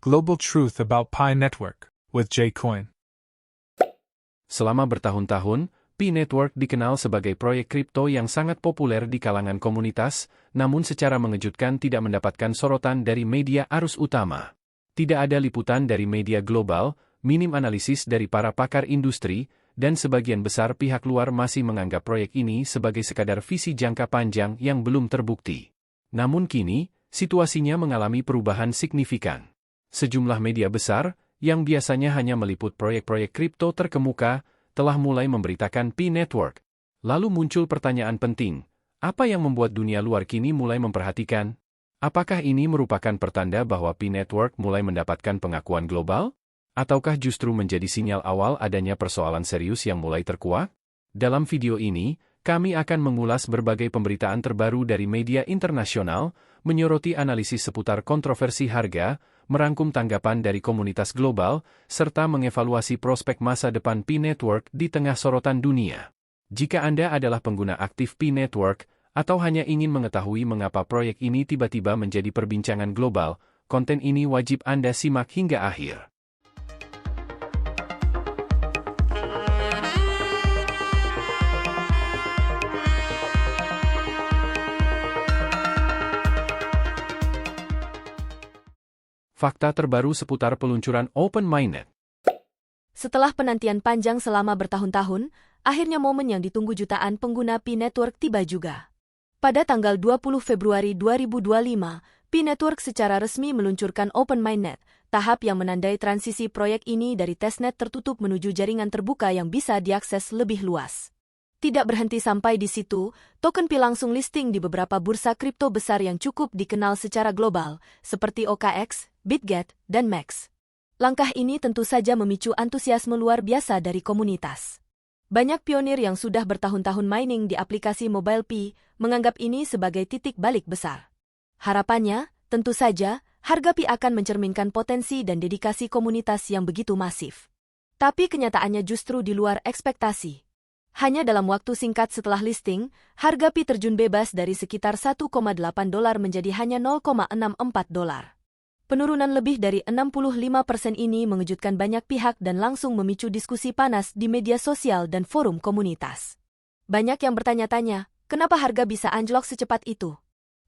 Global Truth About Pi Network with J-Coin. Selama bertahun-tahun, Pi Network dikenal sebagai proyek kripto yang sangat populer di kalangan komunitas, namun secara mengejutkan tidak mendapatkan sorotan dari media arus utama. Tidak ada liputan dari media global, minim analisis dari para pakar industri, dan sebagian besar pihak luar masih menganggap proyek ini sebagai sekadar visi jangka panjang yang belum terbukti. Namun kini, situasinya mengalami perubahan signifikan. Sejumlah media besar, yang biasanya hanya meliput proyek-proyek kripto terkemuka, telah mulai memberitakan Pi Network. Lalu muncul pertanyaan penting, apa yang membuat dunia luar kini mulai memperhatikan? Apakah ini merupakan pertanda bahwa Pi Network mulai mendapatkan pengakuan global? Ataukah justru menjadi sinyal awal adanya persoalan serius yang mulai terkuak? Dalam video ini, kami akan mengulas berbagai pemberitaan terbaru dari media internasional, menyoroti analisis seputar kontroversi harga, merangkum tanggapan dari komunitas global, serta mengevaluasi prospek masa depan Pi Network di tengah sorotan dunia. Jika Anda adalah pengguna aktif Pi Network, atau hanya ingin mengetahui mengapa proyek ini tiba-tiba menjadi perbincangan global, konten ini wajib Anda simak hingga akhir. Fakta terbaru seputar peluncuran Open Mainnet. Setelah penantian panjang selama bertahun-tahun, akhirnya momen yang ditunggu jutaan pengguna Pi Network tiba juga. Pada tanggal 20 Februari 2025, Pi Network secara resmi meluncurkan Open Mainnet, tahap yang menandai transisi proyek ini dari testnet tertutup menuju jaringan terbuka yang bisa diakses lebih luas. Tidak berhenti sampai di situ, token Pi langsung listing di beberapa bursa kripto besar yang cukup dikenal secara global, seperti OKX, BitGet, dan MEXC. Langkah ini tentu saja memicu antusiasme luar biasa dari komunitas. Banyak pionir yang sudah bertahun-tahun mining di aplikasi mobile Pi menganggap ini sebagai titik balik besar. Harapannya, tentu saja, harga Pi akan mencerminkan potensi dan dedikasi komunitas yang begitu masif. Tapi kenyataannya justru di luar ekspektasi. Hanya dalam waktu singkat setelah listing, harga Pi terjun bebas dari sekitar $1,8 menjadi hanya $0,64. Penurunan lebih dari 65% ini mengejutkan banyak pihak dan langsung memicu diskusi panas di media sosial dan forum komunitas. Banyak yang bertanya-tanya, kenapa harga bisa anjlok secepat itu?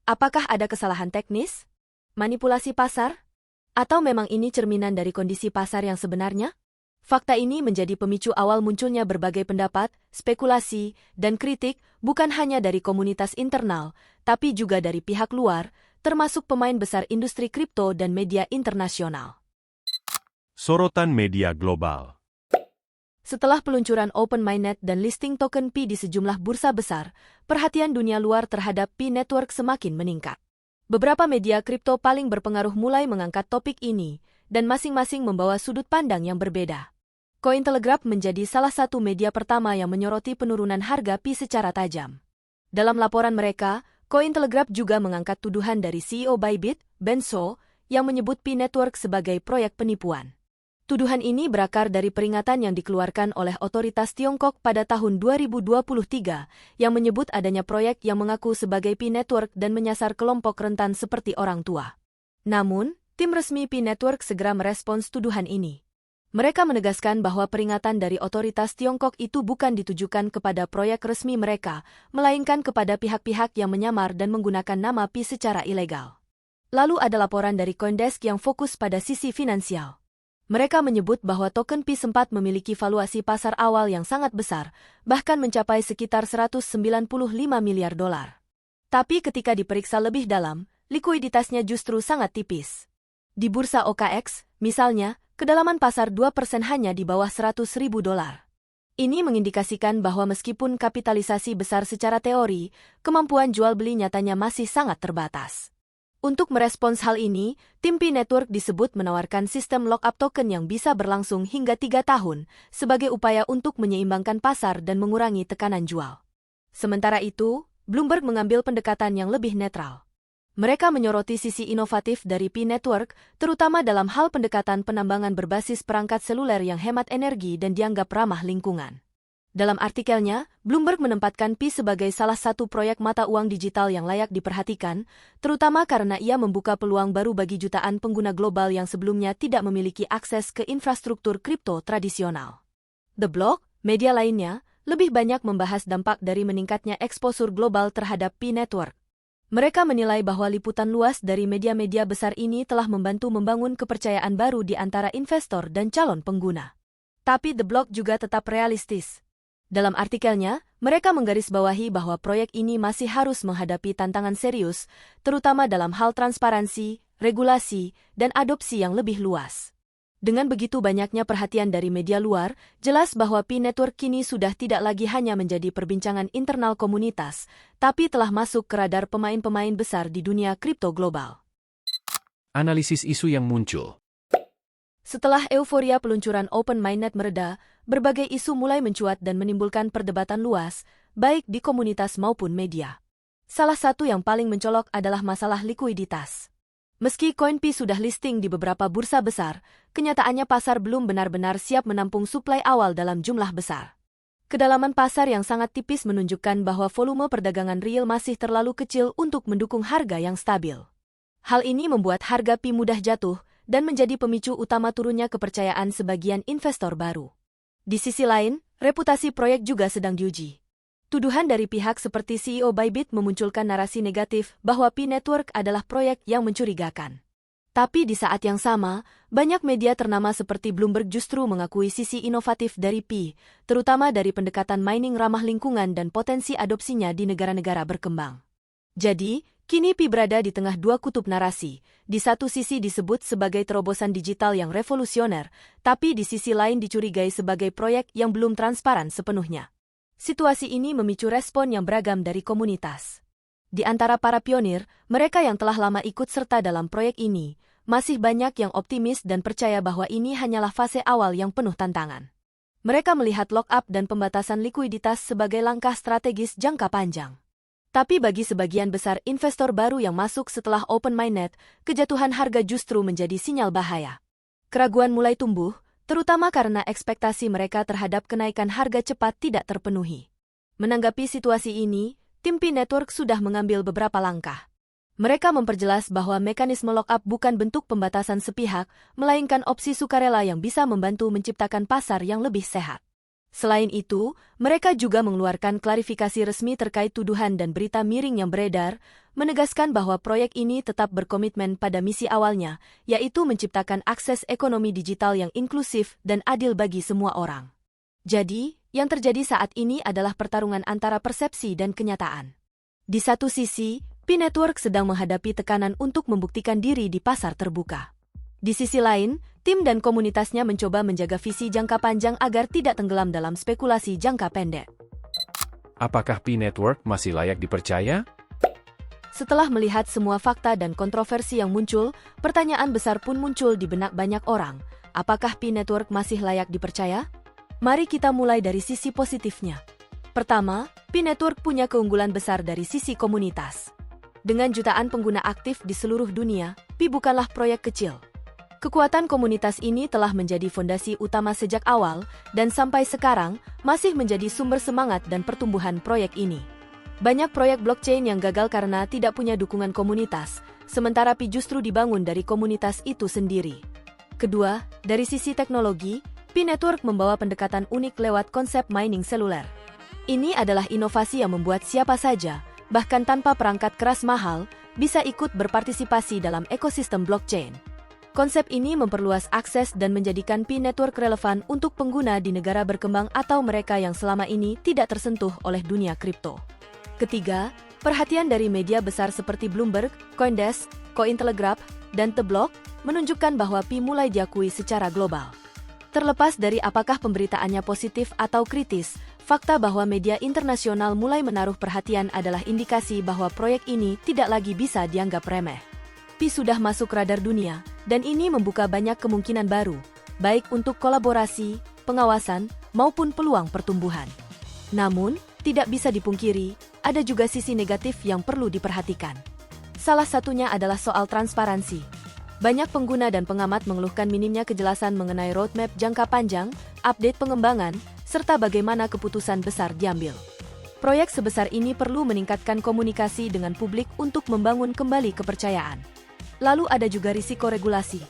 Apakah ada kesalahan teknis? Manipulasi pasar? Atau memang ini cerminan dari kondisi pasar yang sebenarnya? Fakta ini menjadi pemicu awal munculnya berbagai pendapat, spekulasi, dan kritik bukan hanya dari komunitas internal, tapi juga dari pihak luar, termasuk pemain besar industri kripto dan media internasional. Sorotan media global. Setelah peluncuran Open Mainnet dan listing token Pi di sejumlah bursa besar, perhatian dunia luar terhadap Pi Network semakin meningkat. Beberapa media kripto paling berpengaruh mulai mengangkat topik ini, dan masing-masing membawa sudut pandang yang berbeda. Cointelegraph menjadi salah satu media pertama yang menyoroti penurunan harga Pi secara tajam. Dalam laporan mereka, Cointelegraph juga mengangkat tuduhan dari CEO Bybit, Ben Zhou, yang menyebut Pi Network sebagai proyek penipuan. Tuduhan ini berakar dari peringatan yang dikeluarkan oleh otoritas Tiongkok pada tahun 2023, yang menyebut adanya proyek yang mengaku sebagai Pi Network dan menyasar kelompok rentan seperti orang tua. Namun, tim resmi Pi Network segera merespons tuduhan ini. Mereka menegaskan bahwa peringatan dari otoritas Tiongkok itu bukan ditujukan kepada proyek resmi mereka, melainkan kepada pihak-pihak yang menyamar dan menggunakan nama Pi secara ilegal. Lalu ada laporan dari CoinDesk yang fokus pada sisi finansial. Mereka menyebut bahwa token Pi sempat memiliki valuasi pasar awal yang sangat besar, bahkan mencapai sekitar $195 miliar. Tapi ketika diperiksa lebih dalam, likuiditasnya justru sangat tipis. Di bursa OKX, misalnya, kedalaman pasar 2% hanya di bawah $100.000. Ini mengindikasikan bahwa meskipun kapitalisasi besar secara teori, kemampuan jual beli nyatanya masih sangat terbatas. Untuk merespons hal ini, tim Pi Network disebut menawarkan sistem lock-up token yang bisa berlangsung hingga 3 tahun, sebagai upaya untuk menyeimbangkan pasar dan mengurangi tekanan jual. Sementara itu, Bloomberg mengambil pendekatan yang lebih netral. Mereka menyoroti sisi inovatif dari Pi Network, terutama dalam hal pendekatan penambangan berbasis perangkat seluler yang hemat energi dan dianggap ramah lingkungan. Dalam artikelnya, Bloomberg menempatkan Pi sebagai salah satu proyek mata uang digital yang layak diperhatikan, terutama karena ia membuka peluang baru bagi jutaan pengguna global yang sebelumnya tidak memiliki akses ke infrastruktur kripto tradisional. The Block, media lainnya, lebih banyak membahas dampak dari meningkatnya eksposur global terhadap Pi Network. Mereka menilai bahwa liputan luas dari media-media besar ini telah membantu membangun kepercayaan baru di antara investor dan calon pengguna. Tapi The Block juga tetap realistis. Dalam artikelnya, mereka menggarisbawahi bahwa proyek ini masih harus menghadapi tantangan serius, terutama dalam hal transparansi, regulasi, dan adopsi yang lebih luas. Dengan begitu banyaknya perhatian dari media luar, jelas bahwa Pi Network kini sudah tidak lagi hanya menjadi perbincangan internal komunitas, tapi telah masuk ke radar pemain-pemain besar di dunia kripto global. Analisis isu yang muncul. Setelah euforia peluncuran Open Mainnet mereda, berbagai isu mulai mencuat dan menimbulkan perdebatan luas, baik di komunitas maupun media. Salah satu yang paling mencolok adalah masalah likuiditas. Meski CoinPi sudah listing di beberapa bursa besar, kenyataannya pasar belum benar-benar siap menampung suplai awal dalam jumlah besar. Kedalaman pasar yang sangat tipis menunjukkan bahwa volume perdagangan real masih terlalu kecil untuk mendukung harga yang stabil. Hal ini membuat harga Pi mudah jatuh dan menjadi pemicu utama turunnya kepercayaan sebagian investor baru. Di sisi lain, reputasi proyek juga sedang diuji. Tuduhan dari pihak seperti CEO Bybit memunculkan narasi negatif bahwa Pi Network adalah proyek yang mencurigakan. Tapi di saat yang sama, banyak media ternama seperti Bloomberg justru mengakui sisi inovatif dari Pi, terutama dari pendekatan mining ramah lingkungan dan potensi adopsinya di negara-negara berkembang. Jadi, kini Pi berada di tengah dua kutub narasi. Di satu sisi disebut sebagai terobosan digital yang revolusioner, tapi di sisi lain dicurigai sebagai proyek yang belum transparan sepenuhnya. Situasi ini memicu respon yang beragam dari komunitas. Di antara para pionir, mereka yang telah lama ikut serta dalam proyek ini, masih banyak yang optimis dan percaya bahwa ini hanyalah fase awal yang penuh tantangan. Mereka melihat lock-up dan pembatasan likuiditas sebagai langkah strategis jangka panjang. Tapi bagi sebagian besar investor baru yang masuk setelah Open Mainnet, kejatuhan harga justru menjadi sinyal bahaya. Keraguan mulai tumbuh, terutama karena ekspektasi mereka terhadap kenaikan harga cepat tidak terpenuhi. Menanggapi situasi ini, tim Pi Network sudah mengambil beberapa langkah. Mereka memperjelas bahwa mekanisme lock-up bukan bentuk pembatasan sepihak, melainkan opsi sukarela yang bisa membantu menciptakan pasar yang lebih sehat. Selain itu, mereka juga mengeluarkan klarifikasi resmi terkait tuduhan dan berita miring yang beredar, menegaskan bahwa proyek ini tetap berkomitmen pada misi awalnya, yaitu menciptakan akses ekonomi digital yang inklusif dan adil bagi semua orang. Jadi, yang terjadi saat ini adalah pertarungan antara persepsi dan kenyataan. Di satu sisi, Pi Network sedang menghadapi tekanan untuk membuktikan diri di pasar terbuka. Di sisi lain, tim dan komunitasnya mencoba menjaga visi jangka panjang agar tidak tenggelam dalam spekulasi jangka pendek. Apakah Pi Network masih layak dipercaya? Setelah melihat semua fakta dan kontroversi yang muncul, pertanyaan besar pun muncul di benak banyak orang. Apakah Pi Network masih layak dipercaya? Mari kita mulai dari sisi positifnya. Pertama, Pi Network punya keunggulan besar dari sisi komunitas. Dengan jutaan pengguna aktif di seluruh dunia, Pi bukanlah proyek kecil. Kekuatan komunitas ini telah menjadi fondasi utama sejak awal, dan sampai sekarang masih menjadi sumber semangat dan pertumbuhan proyek ini. Banyak proyek blockchain yang gagal karena tidak punya dukungan komunitas, sementara Pi justru dibangun dari komunitas itu sendiri. Kedua, dari sisi teknologi, Pi Network membawa pendekatan unik lewat konsep mining seluler. Ini adalah inovasi yang membuat siapa saja, bahkan tanpa perangkat keras mahal, bisa ikut berpartisipasi dalam ekosistem blockchain. Konsep ini memperluas akses dan menjadikan Pi Network relevan untuk pengguna di negara berkembang atau mereka yang selama ini tidak tersentuh oleh dunia kripto. Ketiga, perhatian dari media besar seperti Bloomberg, CoinDesk, Cointelegraph, dan The Block menunjukkan bahwa Pi mulai diakui secara global. Terlepas dari apakah pemberitaannya positif atau kritis, fakta bahwa media internasional mulai menaruh perhatian adalah indikasi bahwa proyek ini tidak lagi bisa dianggap remeh. Pi sudah masuk radar dunia, dan ini membuka banyak kemungkinan baru, baik untuk kolaborasi, pengawasan, maupun peluang pertumbuhan. Namun, tidak bisa dipungkiri, ada juga sisi negatif yang perlu diperhatikan. Salah satunya adalah soal transparansi. Banyak pengguna dan pengamat mengeluhkan minimnya kejelasan mengenai roadmap jangka panjang, update pengembangan, serta bagaimana keputusan besar diambil. Proyek sebesar ini perlu meningkatkan komunikasi dengan publik untuk membangun kembali kepercayaan. Lalu ada juga risiko regulasi.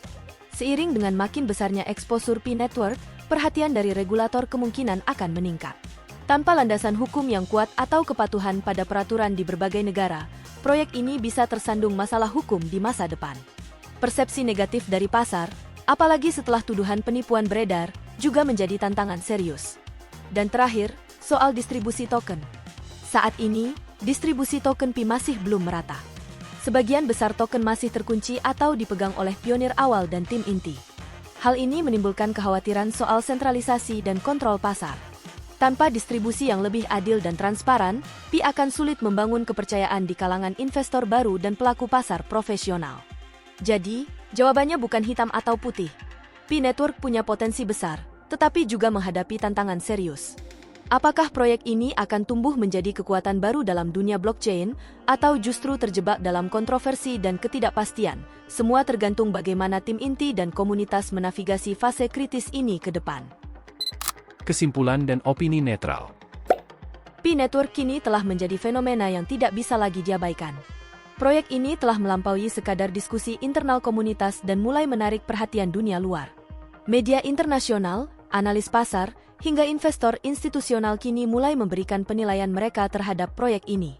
Seiring dengan makin besarnya eksposur P-Network, perhatian dari regulator kemungkinan akan meningkat. Tanpa landasan hukum yang kuat atau kepatuhan pada peraturan di berbagai negara, proyek ini bisa tersandung masalah hukum di masa depan. Persepsi negatif dari pasar, apalagi setelah tuduhan penipuan beredar, juga menjadi tantangan serius. Dan terakhir, soal distribusi token. Saat ini, distribusi token Pi masih belum merata. Sebagian besar token masih terkunci atau dipegang oleh pionir awal dan tim inti. Hal ini menimbulkan kekhawatiran soal sentralisasi dan kontrol pasar. Tanpa distribusi yang lebih adil dan transparan, Pi akan sulit membangun kepercayaan di kalangan investor baru dan pelaku pasar profesional. Jadi, jawabannya bukan hitam atau putih. P-Network punya potensi besar, tetapi juga menghadapi tantangan serius. Apakah proyek ini akan tumbuh menjadi kekuatan baru dalam dunia blockchain, atau justru terjebak dalam kontroversi dan ketidakpastian? Semua tergantung bagaimana tim inti dan komunitas menavigasi fase kritis ini ke depan. Kesimpulan dan opini netral. P-Network kini telah menjadi fenomena yang tidak bisa lagi diabaikan. Proyek ini telah melampaui sekadar diskusi internal komunitas dan mulai menarik perhatian dunia luar. Media internasional, analis pasar, hingga investor institusional kini mulai memberikan penilaian mereka terhadap proyek ini.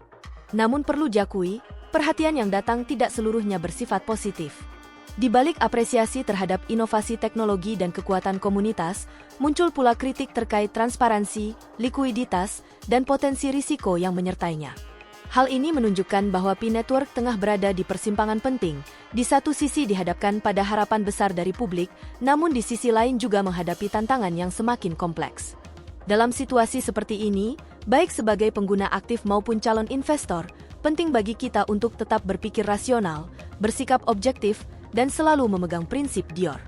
Namun perlu diakui, perhatian yang datang tidak seluruhnya bersifat positif. Di balik apresiasi terhadap inovasi teknologi dan kekuatan komunitas, muncul pula kritik terkait transparansi, likuiditas, dan potensi risiko yang menyertainya. Hal ini menunjukkan bahwa P-Network tengah berada di persimpangan penting, di satu sisi dihadapkan pada harapan besar dari publik, namun di sisi lain juga menghadapi tantangan yang semakin kompleks. Dalam situasi seperti ini, baik sebagai pengguna aktif maupun calon investor, penting bagi kita untuk tetap berpikir rasional, bersikap objektif, dan selalu memegang prinsip Dior.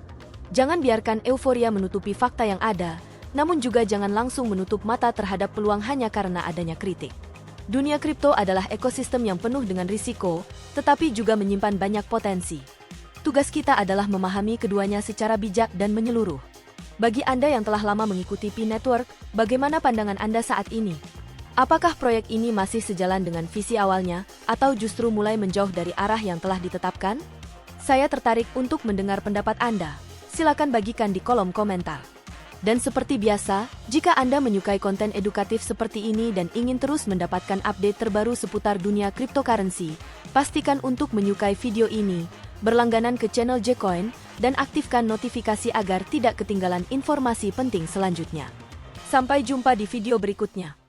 Jangan biarkan euforia menutupi fakta yang ada, namun juga jangan langsung menutup mata terhadap peluang hanya karena adanya kritik. Dunia kripto adalah ekosistem yang penuh dengan risiko, tetapi juga menyimpan banyak potensi. Tugas kita adalah memahami keduanya secara bijak dan menyeluruh. Bagi Anda yang telah lama mengikuti P-Network, bagaimana pandangan Anda saat ini? Apakah proyek ini masih sejalan dengan visi awalnya, atau justru mulai menjauh dari arah yang telah ditetapkan? Saya tertarik untuk mendengar pendapat Anda. Silakan bagikan di kolom komentar. Dan seperti biasa, jika Anda menyukai konten edukatif seperti ini dan ingin terus mendapatkan update terbaru seputar dunia cryptocurrency, pastikan untuk menyukai video ini, berlangganan ke channel J-Coin, dan aktifkan notifikasi agar tidak ketinggalan informasi penting selanjutnya. Sampai jumpa di video berikutnya.